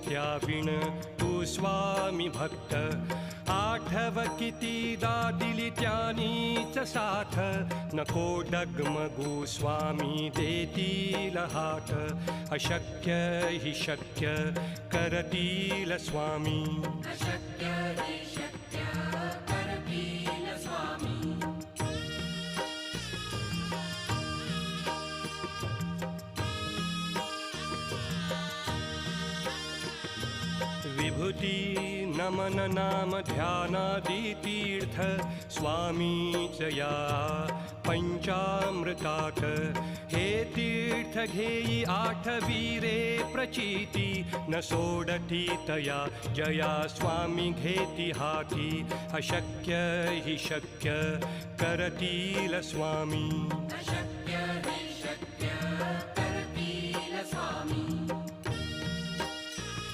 win तू स्वामी भक्त आठव कितीदा दिली त्यानीच साथ नको डगमगू स्वामी देतील हात अशक्य हि शक्य करतील स्वामी अशक्य हि शक्य करतील स्वामी विभूती नमन नाम ध्यानादि तीर्थ स्वामीच या पंचामृतात हे तीर्थ घेई आठवीरे प्रचिती न सोडती तया जया स्वामी घेती हाती अशक्य हि शक्य करतील स्वामी